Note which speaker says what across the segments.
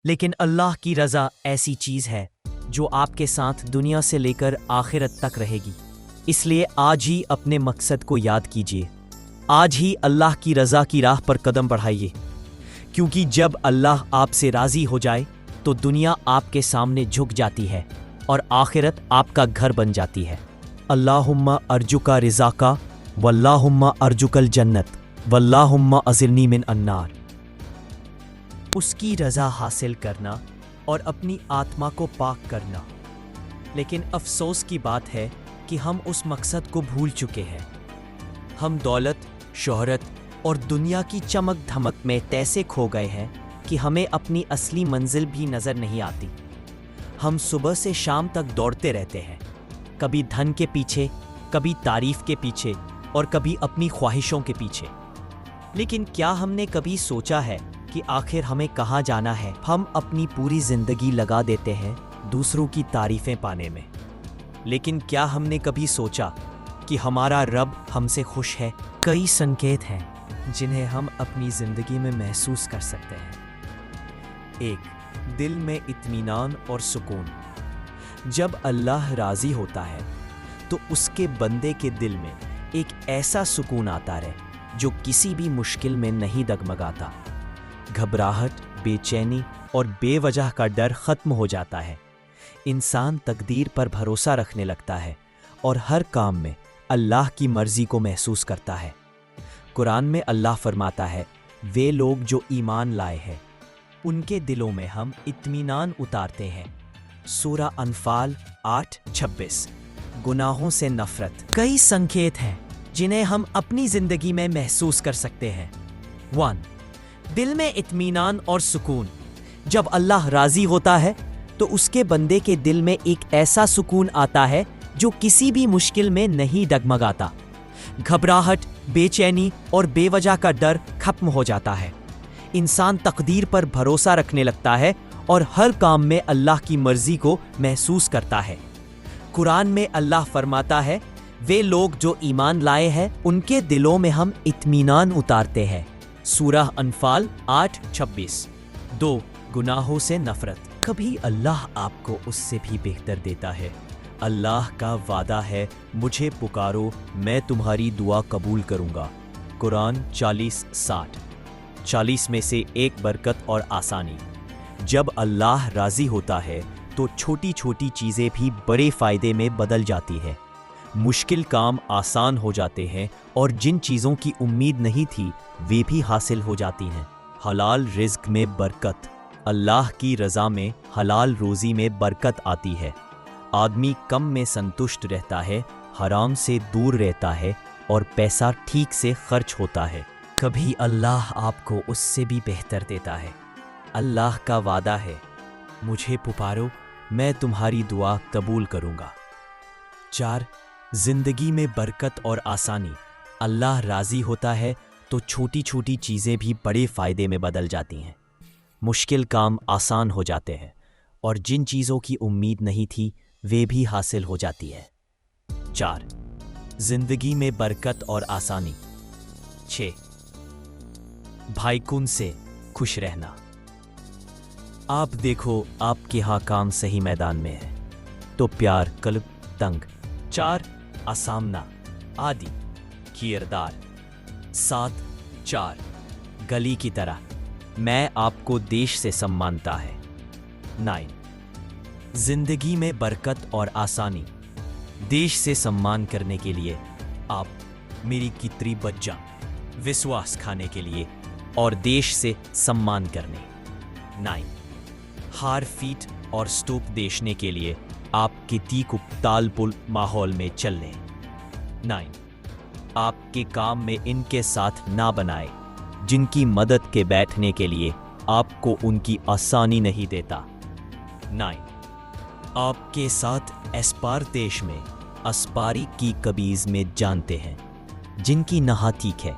Speaker 1: लेकिन अल्लाह की रज़ा ऐसी चीज़ है जो आपके साथ दुनिया से लेकर आखिरत तक रहेगी। इसलिए आज ही अपने मकसद को याद कीजिए। आज ही अल्लाह की रज़ा की राह पर कदम बढ़ाइए, क्योंकि जब अल्लाह आपसे राज़ी हो जाए तो दुनिया आपके सामने झुक जाती है और आखिरत आपका घर बन जाती है। अल्लाहुम्मा अर्जुका रिज़ाका वल्लाहुम्मा अर्जुकल जन्नत वल्लाहुम्मा अज़िरनी मिन अन्नार। उसकी रज़ा हासिल करना और अपनी आत्मा को पाक करना। लेकिन अफसोस की बात है कि हम उस मकसद को भूल चुके हैं। हम दौलत, शोहरत और दुनिया की चमक धमक में तैसे खो गए हैं कि हमें अपनी असली मंजिल भी नज़र नहीं आती। हम सुबह से शाम तक दौड़ते रहते हैं, कभी धन के पीछे, कभी तारीफ के पीछे और कभी अपनी ख्वाहिशों के पीछे। लेकिन क्या हमने कभी सोचा है कि आखिर हमें कहाँ जाना है? हम अपनी पूरी जिंदगी लगा देते हैं दूसरों की तारीफें पाने में, लेकिन क्या हमने कभी सोचा कि हमारा रब हमसे खुश है? कई संकेत हैं जिन्हें हम अपनी जिंदगी में महसूस कर सकते हैं। 1. दिल में इत्मीनान और सुकून। जब अल्लाह राज़ी होता है तो उसके बंदे के दिल में एक ऐसा सुकून आता है जो किसी भी मुश्किल में नहीं डगमगाता। घबराहट, बेचैनी और बेवजह का डर खत्म हो जाता है। इंसान तकदीर पर भरोसा रखने लगता है और हर काम में अल्लाह की मर्जी को महसूस करता है। कुरान में अल्लाह फरमाता है, वे लोग जो ईमान लाए हैं उनके दिलों में हम इत्मीनान उतारते हैं। सूरा अनफाल 8:26। गुनाहों से नफरत। कई संकेत हैं जिन्हें हम अपनी जिंदगी में महसूस कर सकते हैं। 1. दिल में इत्मीनान और सुकून। जब अल्लाह राज़ी होता है तो उसके बंदे के दिल में एक ऐसा सुकून आता है जो किसी भी मुश्किल में नहीं डगमगाता। घबराहट, बेचैनी और बेवजह का डर खत्म हो जाता है। इंसान तकदीर पर भरोसा रखने लगता है और हर काम में अल्लाह की मर्जी को महसूस करता है। कुरान में अल्लाह फरमाता है, वे लोग जो ईमान लाए हैं उनके दिलों में हम इत्मीनान उतारते हैं। सूरह अनफाल 8:26। 2. गुनाहों से नफरत। कभी अल्लाह आपको उससे भी बेहतर देता है। अल्लाह का वादा है, मुझे पुकारो मैं तुम्हारी दुआ कबूल करूंगा। कुरान 40:60। 40 में से एक बरकत और आसानी। जब अल्लाह राज़ी होता है तो छोटी छोटी चीज़ें भी बड़े फ़ायदे में बदल जाती है। मुश्किल काम आसान हो जाते हैं और जिन चीज़ों की उम्मीद नहीं थी वे भी हासिल हो जाती हैं। हलाल रिज़्क में बरकत। अल्लाह की रज़ा में हलाल रोज़ी में बरकत आती है। आदमी कम में संतुष्ट रहता है, हराम से दूर रहता है और पैसा ठीक से खर्च होता है। कभी अल्लाह आपको उससे भी बेहतर देता है। अल्लाह का वादा है, मुझे पुकारो मैं तुम्हारी दुआ कबूल करूँगा। 4. जिंदगी में बरकत और आसानी। अल्लाह राज़ी होता है तो छोटी छोटी चीज़ें भी बड़े फ़ायदे में बदल जाती हैं। मुश्किल काम आसान हो जाते हैं और जिन चीज़ों की उम्मीद नहीं थी वे भी हासिल हो जाती है। 4. जिंदगी में बरकत और आसानी। 6. भाईकुन से खुश रहना। आप देखो आपके यहाँ काम सही मैदान में है तो प्यार कल्ब तंग। 4. आसामना आदि किरदार। 7. 4. गली की तरह मैं आपको देश से सम्मानता है। 9. जिंदगी में बरकत और आसानी। देश से सम्मान करने के लिए आप मेरी कितरी बच्चा विश्वास खाने के लिए और देश से सम्मान करने। 9. हार फीट और स्तूप देशने के लिए आप किती को तालपुल माहौल में चलने। 9. आपके काम में इनके साथ ना बनाए जिनकी मदद के बैठने के लिए आपको उनकी आसानी नहीं देता। 9. आपके साथ एस्पार देश में अस्पारी की कबीज में जानते हैं जिनकी नहा ठीक है।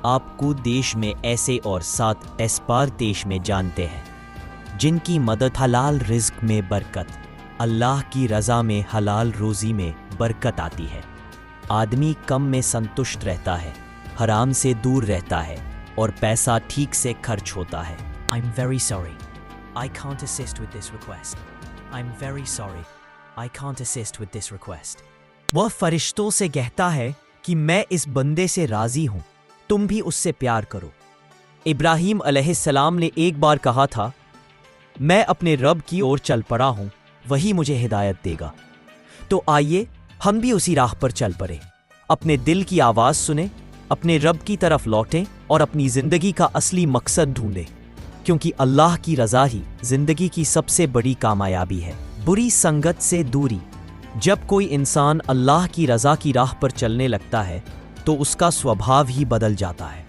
Speaker 1: आपको देश में ऐसे और 7 एस्पार देश में जानते हैं जिनकी मदद हलाल रिज़्क में बरकत। अल्लाह की रज़ा में हलाल रोज़ी में बरकत आती है। आदमी कम में संतुष्ट रहता है, हराम से दूर रहता है और पैसा ठीक से खर्च होता है। I am very sorry. I can't assist with this request. I'm very sorry. I can't assist with this request. वह फरिश्तों से कहता है कि मैं इस बंदे से राजी हूं, तुम भी उससे प्यार करो। इब्राहीम अलैहिस्सलाम ने एक बार कहा था, मैं अपने रब की ओर चल पड़ा हूं, वही मुझे हिदायत देगा। तो आइए हम भी उसी राह पर चल पड़े, अपने दिल की आवाज सुने, अपने रब की तरफ लौटें और अपनी जिंदगी का असली मकसद ढूंढें, क्योंकि अल्लाह की रजा ही जिंदगी की सबसे बड़ी कामयाबी है। बुरी संगत से दूरी। जब कोई इंसान अल्लाह की रजा की राह पर चलने लगता है तो उसका स्वभाव ही बदल जाता है।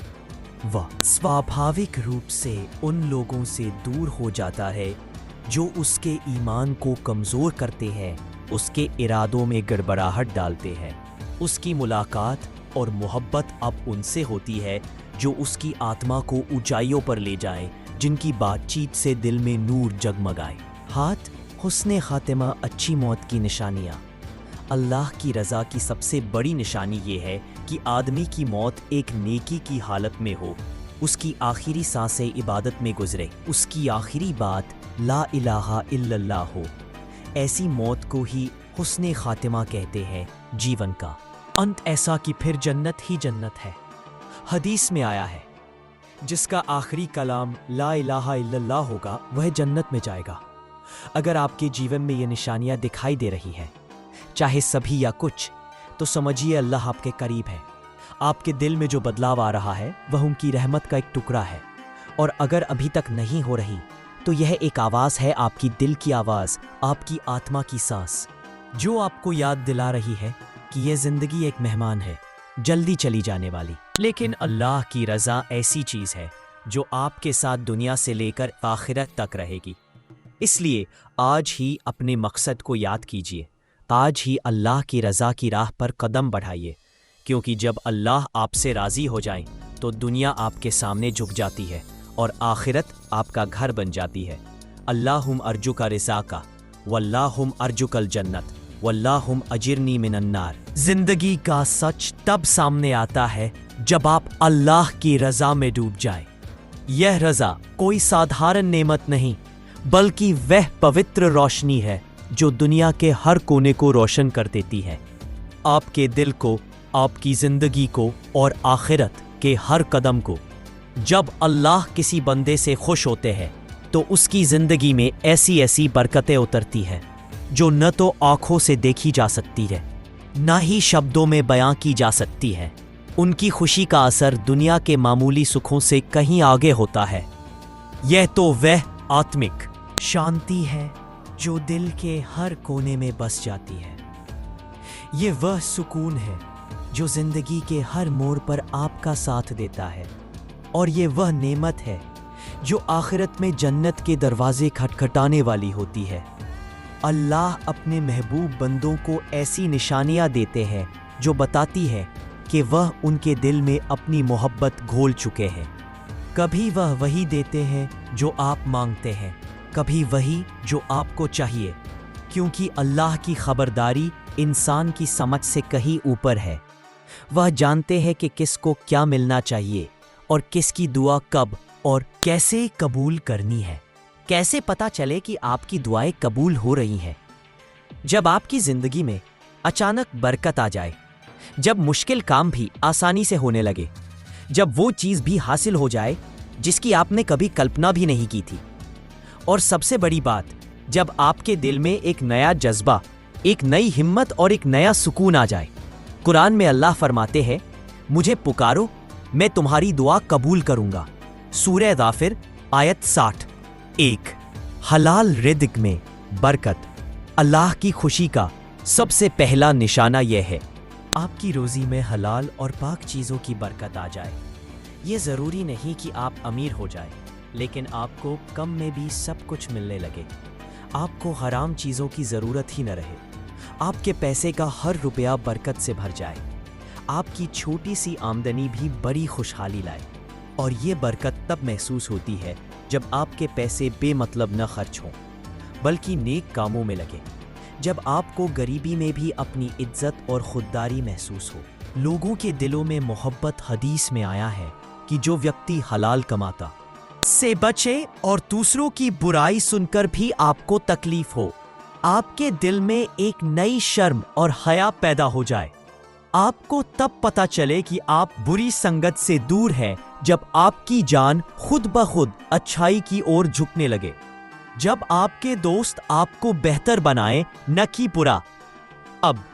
Speaker 1: वह स्वाभाविक रूप से उन लोगों से दूर हो जाता है जो उसके ईमान को कमज़ोर करते हैं, उसके इरादों में गड़बड़ाहट डालते हैं। उसकी मुलाकात और मोहब्बत अब उनसे होती है जो उसकी आत्मा को ऊंचाइयों पर ले जाएं, जिनकी बातचीत से दिल में नूर जगमगाए। हाथ हुस्ने खातिमा, अच्छी मौत की निशानियाँ। अल्लाह की रज़ा की सबसे बड़ी निशानी ये है कि आदमी की मौत एक नेकी की हालत में हो, उसकी आखिरी सांसें इबादत में गुजरे, उसकी आखिरी बात ला इलाहा इल्लल्लाह हो। ऐसी मौत को ही हुस्ने खातिमा कहते हैं, जीवन का अंत ऐसा कि फिर जन्नत ही जन्नत है। हदीस में आया है, जिसका आखिरी कलाम ला इलाहा इल्लल्लाह होगा वह जन्नत में जाएगा। अगर आपके जीवन में ये निशानियां दिखाई दे रही हैं, चाहे सभी या कुछ, तो समझिए अल्लाह आपके करीब है। आपके दिल में जो बदलाव आ रहा है वह उनकी रहमत का एक टुकड़ा है। और अगर अभी तक नहीं हो रही तो यह एक आवाज़ है, आपकी दिल की आवाज़, आपकी आत्मा की सांस, जो आपको याद दिला रही है कि यह जिंदगी एक मेहमान है, जल्दी चली जाने वाली। लेकिन अल्लाह की रज़ा ऐसी चीज़ है जो आपके साथ दुनिया से लेकर आखिरत तक रहेगी। इसलिए आज ही अपने मकसद को याद कीजिए, आज ही अल्लाह की रज़ा की राह पर कदम बढ़ाइए, क्योंकि जब अल्लाह आपसे राज़ी हो जाए तो दुनिया आपके सामने झुक जाती है और आखिरत आपका घर बन जाती है। अल्लाहुम अर्जुका रिज़ाका वल्लाहुम अर्जुकल जन्नत वल्लाहुम अजिरनी मिनन्नार। जिंदगी का सच तब सामने आता है जब आप अल्लाह की रज़ा में डूब जाए। यह रज़ा कोई साधारण नेमत नहीं, बल्कि वह पवित्र रोशनी है जो दुनिया के हर कोने को रोशन कर देती है। आपके दिल को, आपकी जिंदगी को और आखिरत के हर कदम को। जब अल्लाह किसी बंदे से खुश होते हैं तो उसकी जिंदगी में ऐसी ऐसी बरकतें उतरती हैं जो न तो आंखों से देखी जा सकती है, न ही शब्दों में बयां की जा सकती है। उनकी खुशी का असर दुनिया के मामूली सुखों से कहीं आगे होता है। यह तो वह आत्मिक शांति है जो दिल के हर कोने में बस जाती है। ये वह सुकून है जो जिंदगी के हर मोड़ पर आपका साथ देता है। और ये वह नेमत है जो आखिरत में जन्नत के दरवाजे खटखटाने वाली होती है। अल्लाह अपने महबूब बंदों को ऐसी निशानियां देते हैं जो बताती है कि वह उनके दिल में अपनी मोहब्बत घोल चुके हैं। कभी वह वही देते हैं जो आप मांगते हैं, कभी वही जो आपको चाहिए, क्योंकि अल्लाह की खबरदारी इंसान की समझ से कहीं ऊपर है। वह जानते हैं कि किसको क्या मिलना चाहिए और किसकी दुआ कब और कैसे कबूल करनी है। कैसे पता चले कि आपकी दुआएं कबूल हो रही हैं? जब आपकी जिंदगी में अचानक बरकत आ जाए, जब मुश्किल काम भी आसानी से होने लगे, जब वो चीज़ भी हासिल हो जाए जिसकी आपने कभी कल्पना भी नहीं की थी, और सबसे बड़ी बात, जब आपके दिल में एक नया जज्बा, एक नई हिम्मत और एक नया सुकून आ जाए। कुरान में अल्लाह फरमाते हैं, मुझे पुकारो, मैं तुम्हारी दुआ कबूल करूंगा। सूरह गाफिर आयत 60। एक हलाल रिज़्क़ में बरकत। अल्लाह की खुशी का सबसे पहला निशाना यह है, आपकी रोज़ी में हलाल और पाक चीज़ों की बरकत आ जाए। ये ज़रूरी नहीं कि आप अमीर हो जाए, लेकिन आपको कम में भी सब कुछ मिलने लगे। आपको हराम चीज़ों की ज़रूरत ही न रहे। आपके पैसे का हर रुपया बरकत से भर जाए। आपकी छोटी सी आमदनी भी बड़ी खुशहाली लाए। और ये बरकत तब महसूस होती है जब आपके पैसे बेमतलब न खर्च हों, बल्कि नेक कामों में लगे। जब आपको गरीबी में भी अपनी इज्जत और खुददारी महसूस हो। लोगों के दिलों में मोहब्बत। हदीस में आया है कि जो व्यक्ति हलाल कमाता से बचे और दूसरों की बुराई सुनकर भी आपको तकलीफ हो। आपके दिल में एक नई शर्म और हया पैदा हो जाए। आपको तब पता चले कि आप बुरी संगत से दूर हैं जब आपकी जान खुद ब खुद अच्छाई की ओर झुकने लगे। जब आपके दोस्त आपको बेहतर बनाए न कि बुरा। अब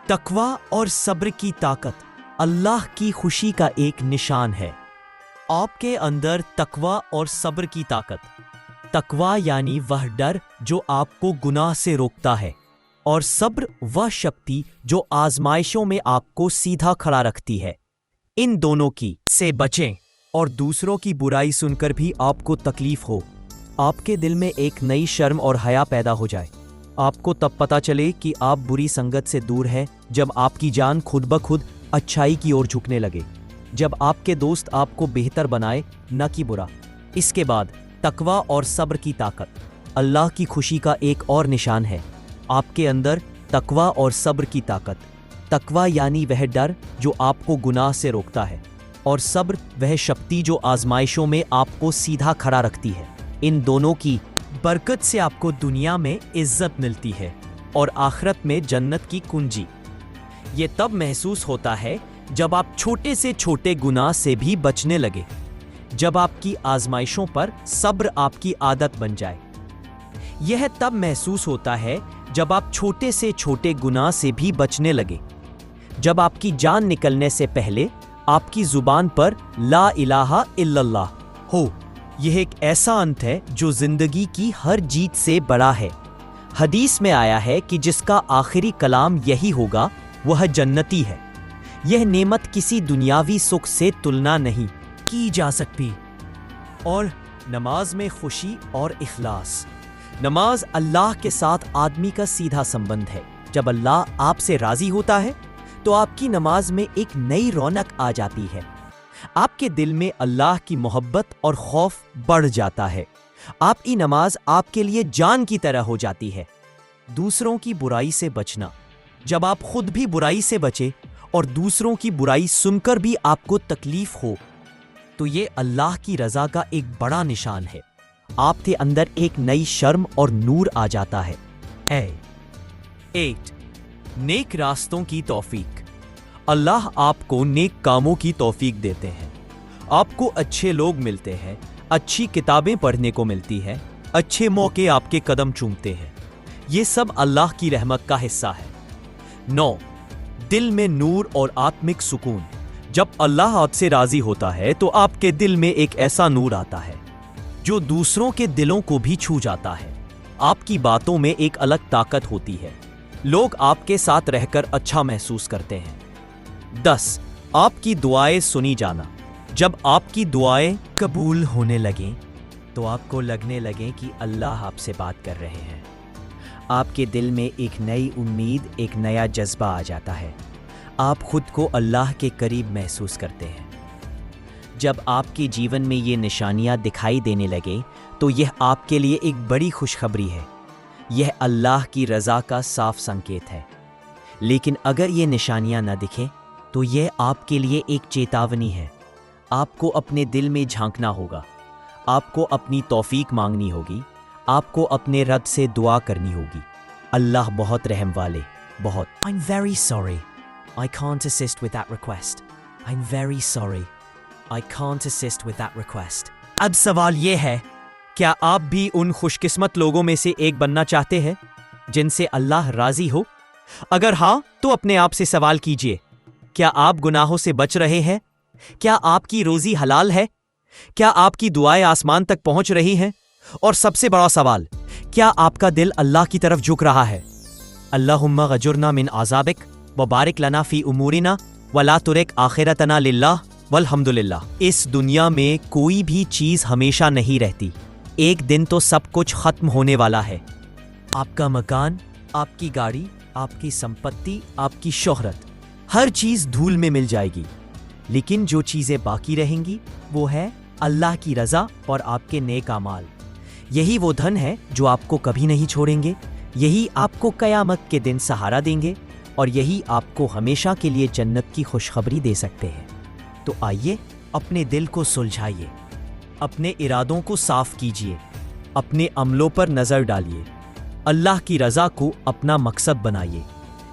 Speaker 1: तकवा और सब्र की ताकत अल्लाह की खुशी का एक निशान है। आपके अंदर तकवा और सब्र की ताकत। तकवा यानी वह डर जो आपको गुनाह से रोकता है, और सब्र वह शक्ति जो आजमाइशों में आपको सीधा खड़ा रखती है। इन दोनों की से बचें और दूसरों की बुराई सुनकर भी आपको तकलीफ हो। आपके दिल में एक नई शर्म और हया पैदा हो जाए। आपको तब पता चले कि आप बुरी संगत से दूर हैं जब आपकी जान खुद ब खुद अच्छाई की ओर झुकने लगे। जब आपके दोस्त आपको बेहतर बनाए न कि बुरा। इसके बाद तकवा और सब्र की ताकत अल्लाह की खुशी का एक और निशान है। आपके अंदर तकवा और सब्र की ताकत। तकवा यानी वह डर जो आपको गुनाह से रोकता है, और सब्र वह शक्ति जो आजमाइशों में आपको सीधा खड़ा रखती है। इन दोनों की बरकत से आपको दुनिया में इज्जत मिलती है और आखिरत में जन्नत की कुंजी। ये तब महसूस होता है जब आप छोटे से छोटे गुनाह से भी बचने लगे, जब आपकी आजमाइशों पर सब्र आपकी आदत बन जाए। यह तब महसूस होता है जब आप छोटे से छोटे गुनाह से भी बचने लगे, जब आपकी जान निकलने से पहले आपकी जुबान पर ला इलाहा इल्लल्लाह हो। यह एक ऐसा अंत है जो जिंदगी की हर जीत से बड़ा है। हदीस में आया है कि जिसका आखिरी कलाम यही होगा वह जन्नती है। यह नेमत किसी दुनियावी सुख से तुलना नहीं की जा सकती। और नमाज में खुशी और इखलास। नमाज अल्लाह के साथ आदमी का सीधा संबंध है। जब अल्लाह आपसे राजी होता है तो आपकी नमाज में एक नई रौनक आ जाती है। आपके दिल में अल्लाह की मोहब्बत और खौफ बढ़ जाता है। आपकी नमाज आपके लिए जान की तरह हो जाती है। दूसरों की बुराई से बचना। जब आप खुद भी बुराई से बचे और दूसरों की बुराई सुनकर भी आपको तकलीफ हो, तो ये अल्लाह की रजा का एक बड़ा निशान है। आपके अंदर एक नई शर्म और नूर आ जाता है। 8 नेक रास्तों की तौफीक। अल्लाह आपको नेक कामों की तौफीक देते हैं। आपको अच्छे लोग मिलते हैं, अच्छी किताबें पढ़ने को मिलती है, अच्छे मौके आपके कदम चूमते हैं। ये सब अल्लाह की रहमत का हिस्सा है। 9 दिल में नूर और आत्मिक सुकून। जब अल्लाह आपसे राजी होता है तो आपके दिल में एक ऐसा नूर आता है जो दूसरों के दिलों को भी छू जाता है। आपकी बातों में एक अलग ताकत होती है। लोग आपके साथ रहकर अच्छा महसूस करते हैं। 10 आपकी दुआएं सुनी जाना। जब आपकी दुआएं कबूल होने लगें तो आपको लगने लगे कि अल्लाह आपसे बात कर रहे हैं। आपके दिल में एक नई उम्मीद, एक नया जज्बा आ जाता है। आप खुद को अल्लाह के करीब महसूस करते हैं। जब आपके जीवन में ये निशानियां दिखाई देने लगे तो यह आपके लिए एक बड़ी खुशखबरी है। यह अल्लाह की रज़ा का साफ संकेत है। लेकिन अगर ये निशानियां न दिखें तो यह आपके लिए एक चेतावनी है। आपको अपने दिल में झांकना होगा। आपको अपनी तौफीक मांगनी होगी। आपको अपने रब से दुआ करनी होगी। अल्लाह बहुत रहम वाले, बहुत। I'm very sorry. I can't assist with that request. I'm very sorry. I can't assist with that request. अब सवाल ये है, क्या आप भी उन खुशकिस्मत लोगों में से एक बनना चाहते हैं जिनसे अल्लाह राजी हो? अगर हाँ, तो अपने आप से सवाल कीजिए, क्या आप गुनाहों से बच रहे हैं? क्या आपकी रोजी हलाल है? क्या आपकी दुआएं आसमान तक पहुंच रही हैं? और सबसे बड़ा सवाल, क्या आपका दिल अल्लाह की तरफ झुक रहा है? अल्लाहुम्मा गजुरना मिन आज़ाबिक व बारिक लना फी उमूरिना व ला तुरिक आखिरतना लिल्लाह वल्हम्दुलिल्लाह। इस दुनिया में कोई भी चीज हमेशा नहीं रहती। एक दिन तो सब कुछ खत्म होने वाला है। आपका मकान, आपकी गाड़ी, आपकी संपत्ति, आपकी शोहरत, हर चीज धूल में मिल जाएगी। लेकिन जो चीजें बाकी रहेंगी वो है अल्लाह की रजा और आपके नेक अमाल। यही वो धन है जो आपको कभी नहीं छोड़ेंगे। यही आपको कयामत के दिन सहारा देंगे और यही आपको हमेशा के लिए जन्नत की खुशखबरी दे सकते हैं। तो आइए अपने दिल को सुलझाइए, अपने इरादों को साफ कीजिए, अपने अमलों पर नज़र डालिए, अल्लाह की रज़ा को अपना मकसद बनाइए,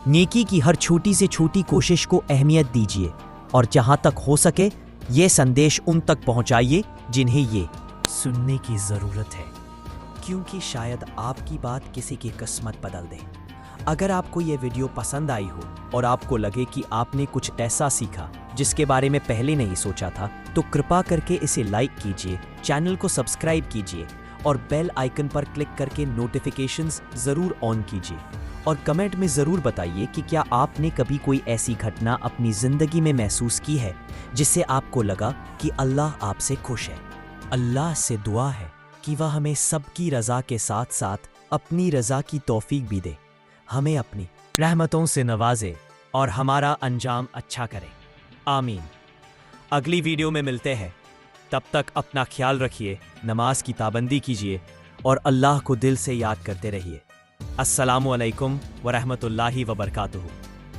Speaker 1: नेकी की हर छोटी से छोटी कोशिश को अहमियत दीजिए और जहाँ तक हो सके ये संदेश उन तक पहुँचाइए जिन्हें ये सुनने की ज़रूरत है, क्योंकि शायद आपकी बात किसी की किस्मत बदल दे। अगर आपको ये वीडियो पसंद आई हो और आपको लगे कि आपने कुछ ऐसा सीखा जिसके बारे में पहले नहीं सोचा था, तो कृपा करके इसे लाइक कीजिए, चैनल को सब्सक्राइब कीजिए और बेल आइकन पर क्लिक करके नोटिफिकेशंस ज़रूर ऑन कीजिए। और कमेंट में ज़रूर बताइए कि क्या आपने कभी कोई ऐसी घटना अपनी ज़िंदगी में महसूस की है जिससे आपको लगा कि अल्लाह आपसे खुश है। अल्लाह से दुआ है कि वह हमें सबकी रज़ा के साथ साथ अपनी रज़ा की तौफीक भी दे, हमें अपनी रहमतों से नवाजे और हमारा अंजाम अच्छा करे। आमीन। अगली वीडियो में मिलते हैं, तब तक अपना ख्याल रखिए, नमाज की पाबंदी कीजिए और अल्लाह को दिल से याद करते रहिए। अस्सलामु अलैकुम व रहमतुल्लाहि व बरकातुहू।